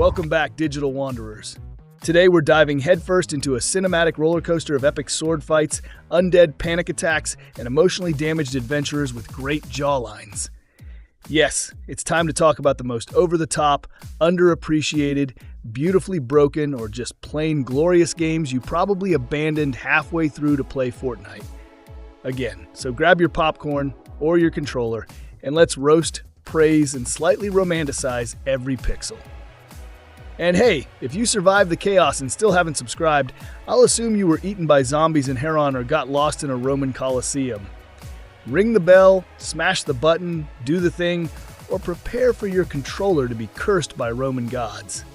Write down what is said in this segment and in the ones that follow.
Welcome back, digital wanderers. Today we're diving headfirst into a cinematic roller coaster of epic sword fights, undead panic attacks, and emotionally damaged adventurers with great jawlines. Yes, it's time to talk about the most over-the-top, underappreciated, beautifully broken, or just plain glorious games you probably abandoned halfway through to play Fortnite. Again, so grab your popcorn or your controller, and let's roast, praise, and slightly romanticize every pixel. And hey, if you survived the chaos and still haven't subscribed, I'll assume you were eaten by zombies in Heron or got lost in a Roman Colosseum. Ring the bell, smash the button, do the thing, or prepare for your controller to be cursed by Roman gods.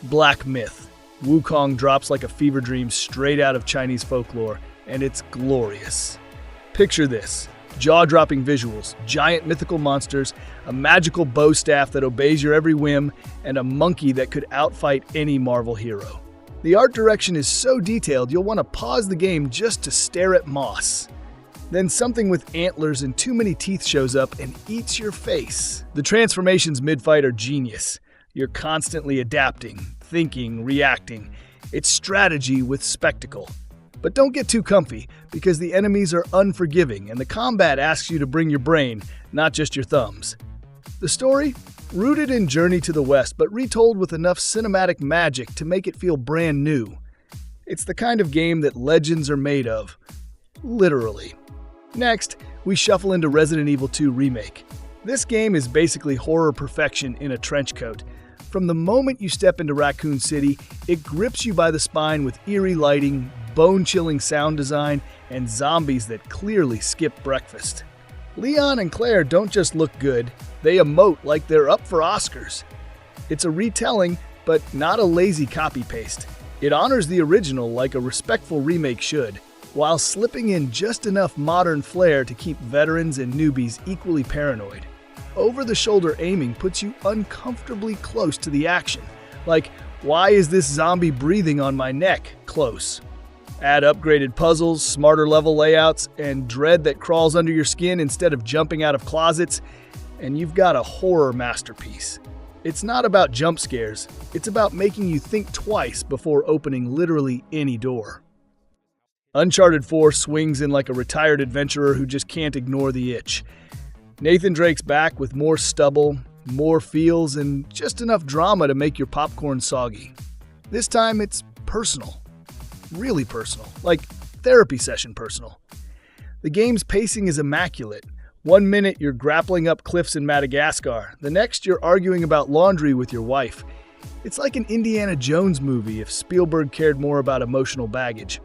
Black Myth. Wukong drops like a fever dream straight out of Chinese folklore, and it's glorious. Picture this. Jaw-dropping visuals, giant mythical monsters, a magical bow staff that obeys your every whim, and a monkey that could outfight any Marvel hero. The art direction is so detailed you'll want to pause the game just to stare at moss. Then something with antlers and too many teeth shows up and eats your face. The transformations mid-fight are genius. You're constantly adapting, thinking, reacting. It's strategy with spectacle. But don't get too comfy, because the enemies are unforgiving and the combat asks you to bring your brain, not just your thumbs. The story? Rooted in Journey to the West, but retold with enough cinematic magic to make it feel brand new. It's the kind of game that legends are made of. Literally. Next, we shuffle into Resident Evil 2 Remake. This game is basically horror perfection in a trench coat. From the moment you step into Raccoon City, it grips you by the spine with eerie lighting, bone-chilling sound design, and zombies that clearly skip breakfast. Leon and Claire don't just look good, they emote like they're up for Oscars. It's a retelling, but not a lazy copy-paste. It honors the original like a respectful remake should, while slipping in just enough modern flair to keep veterans and newbies equally paranoid. Over-the-shoulder aiming puts you uncomfortably close to the action. Like, why is this zombie breathing on my neck? Close. Add upgraded puzzles, smarter level layouts, and dread that crawls under your skin instead of jumping out of closets, and you've got a horror masterpiece. It's not about jump scares, it's about making you think twice before opening literally any door. Uncharted 4 swings in like a retired adventurer who just can't ignore the itch. Nathan Drake's back with more stubble, more feels, and just enough drama to make your popcorn soggy. This time it's personal. Really personal. Like therapy session personal. The game's pacing is immaculate. 1 minute you're grappling up cliffs in Madagascar. The next you're arguing about laundry with your wife. It's like an Indiana Jones movie if Spielberg cared more about emotional baggage.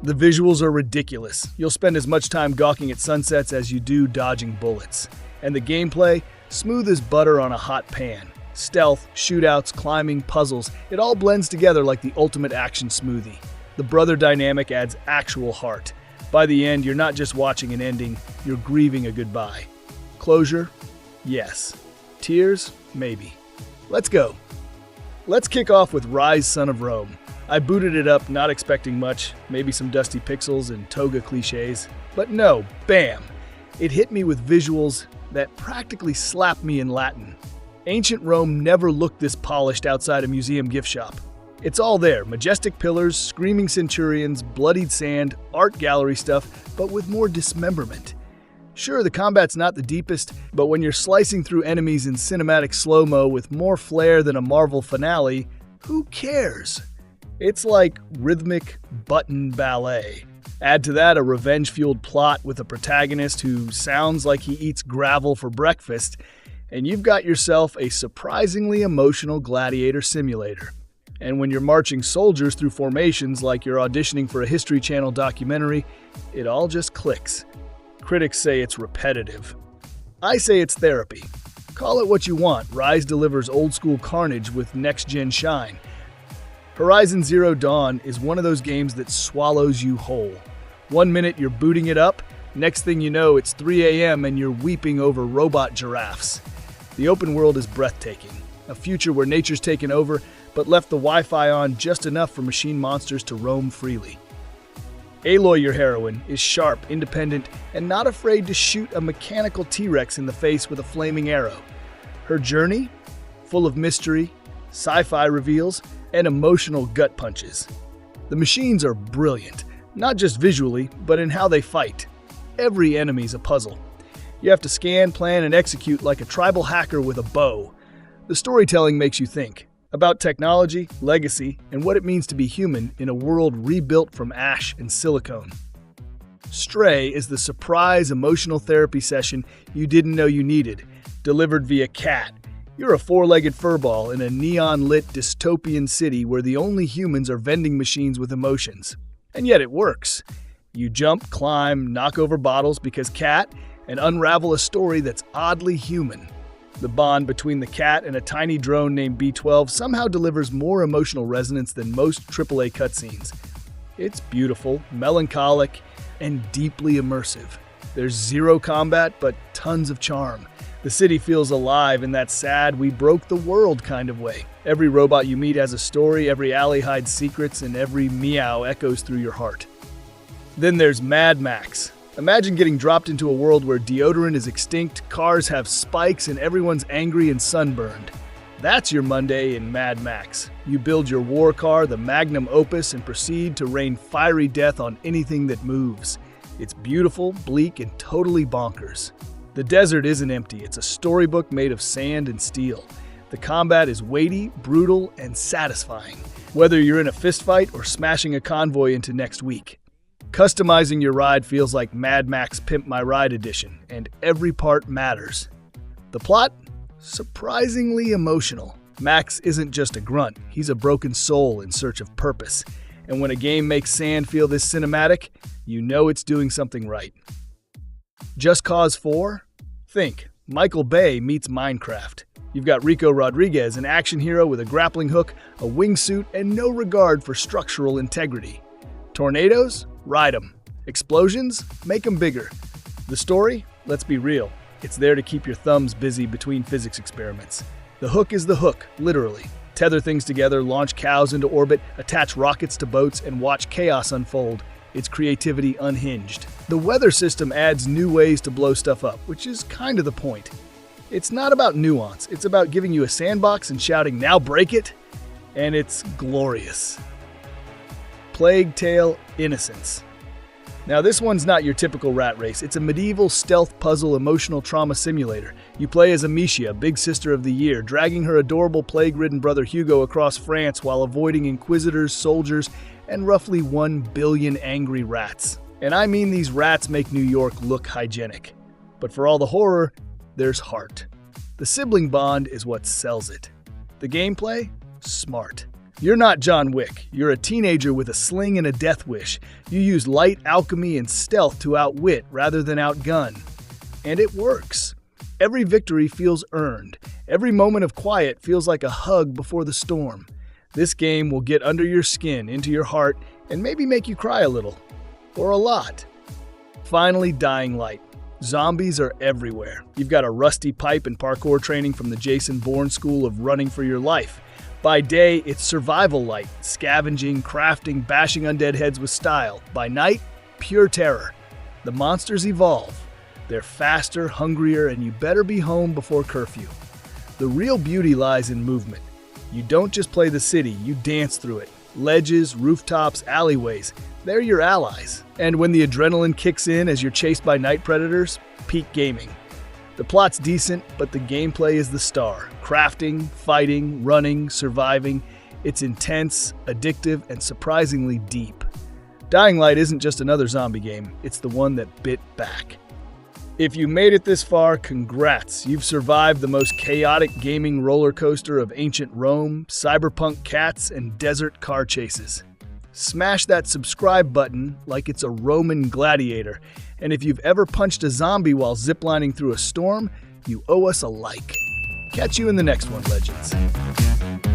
The visuals are ridiculous. You'll spend as much time gawking at sunsets as you do dodging bullets. And the gameplay? Smooth as butter on a hot pan. Stealth, shootouts, climbing, puzzles, it all blends together like the ultimate action smoothie. The brother dynamic adds actual heart. By the end, you're not just watching an ending, you're grieving a goodbye. Closure? Yes. Tears? Maybe. Let's go. Let's kick off with Ryse, Son of Rome. I booted it up not expecting much, maybe some dusty pixels and toga cliches. But no, bam! It hit me with visuals that practically slapped me in Latin. Ancient Rome never looked this polished outside a museum gift shop. It's all there, majestic pillars, screaming centurions, bloodied sand, art gallery stuff, but with more dismemberment. Sure, the combat's not the deepest, but when you're slicing through enemies in cinematic slow-mo with more flair than a Marvel finale, who cares? It's like rhythmic button ballet. Add to that a revenge-fueled plot with a protagonist who sounds like he eats gravel for breakfast, and you've got yourself a surprisingly emotional gladiator simulator. And when you're marching soldiers through formations like you're auditioning for a History Channel documentary, it all just clicks. Critics say it's repetitive. I say it's therapy. Call it what you want, Ryse delivers old-school carnage with next-gen shine. Horizon Zero Dawn is one of those games that swallows you whole. 1 minute you're booting it up, next thing you know it's 3 a.m. and you're weeping over robot giraffes. The open world is breathtaking, a future where nature's taken over but left the Wi-Fi on just enough for machine monsters to roam freely. Aloy, your heroine, is sharp, independent, and not afraid to shoot a mechanical T-Rex in the face with a flaming arrow. Her journey? full of mystery, sci-fi reveals, and emotional gut punches. The machines are brilliant, not just visually, but in how they fight. Every enemy's a puzzle. You have to scan, plan, and execute like a tribal hacker with a bow. The storytelling makes you think about technology, legacy, and what it means to be human in a world rebuilt from ash and silicone. Stray is the surprise emotional therapy session you didn't know you needed, delivered via cat. You're a four-legged furball in a neon-lit dystopian city where the only humans are vending machines with emotions. And yet it works. You jump, climb, knock over bottles because cat, and unravel a story that's oddly human. The bond between the cat and a tiny drone named B12 somehow delivers more emotional resonance than most AAA cutscenes. It's beautiful, melancholic, and deeply immersive. There's zero combat, but tons of charm. The city feels alive in that sad, we broke the world kind of way. Every robot you meet has a story, every alley hides secrets, and every meow echoes through your heart. Then there's Mad Max. Imagine getting dropped into a world where deodorant is extinct, cars have spikes, and everyone's angry and sunburned. That's your Monday in Mad Max. You build your war car, the magnum opus, and proceed to rain fiery death on anything that moves. It's beautiful, bleak, and totally bonkers. The desert isn't empty, it's a storybook made of sand and steel. The combat is weighty, brutal, and satisfying, whether you're in a fistfight or smashing a convoy into next week. Customizing your ride feels like Mad Max Pimp My Ride Edition, and every part matters. The plot? Surprisingly emotional. Max isn't just a grunt, he's a broken soul in search of purpose. And when a game makes sand feel this cinematic, you know it's doing something right. Just Cause 4? Think, Michael Bay meets Minecraft. You've got Rico Rodriguez, an action hero with a grappling hook, a wingsuit, and no regard for structural integrity. Tornadoes? Ride 'em. Explosions? Make 'em bigger. The story? Let's be real. It's there to keep your thumbs busy between physics experiments. The hook is the hook, literally. Tether things together, launch cows into orbit, attach rockets to boats, and watch chaos unfold. It's creativity unhinged. The weather system adds new ways to blow stuff up, which is kind of the point. It's not about nuance, it's about giving you a sandbox and shouting, "Now break it!" And it's glorious. Plague Tale: Innocence. Now this one's not your typical rat race, it's a medieval stealth puzzle emotional trauma simulator. You play as Amicia, big sister of the year, dragging her adorable plague-ridden brother Hugo across France while avoiding inquisitors, soldiers, and roughly 1 billion angry rats. And I mean these rats make New York look hygienic. But for all the horror, there's heart. The sibling bond is what sells it. The gameplay? Smart. You're not John Wick. You're a teenager with a sling and a death wish. You use light, alchemy, and stealth to outwit rather than outgun. And it works. Every victory feels earned. Every moment of quiet feels like a hug before the storm. This game will get under your skin, into your heart, and maybe make you cry a little. Or a lot. Finally, Dying Light. Zombies are everywhere. You've got a rusty pipe and parkour training from the Jason Bourne school of running for your life. By day, it's survival light, scavenging, crafting, bashing undead heads with style. By night, pure terror. The monsters evolve. They're faster, hungrier, and you better be home before curfew. The real beauty lies in movement. You don't just play the city, you dance through it. Ledges, rooftops, alleyways, they're your allies. And when the adrenaline kicks in as you're chased by night predators, peak gaming. The plot's decent, but the gameplay is the star. Crafting, fighting, running, surviving. It's intense, addictive, and surprisingly deep. Dying Light isn't just another zombie game, it's the one that bit back. If you made it this far, congrats. You've survived the most chaotic gaming roller coaster of ancient Rome, cyberpunk cats, and desert car chases. Smash that subscribe button like it's a Roman gladiator. And if you've ever punched a zombie while ziplining through a storm, you owe us a like. Catch you in the next one, Legends.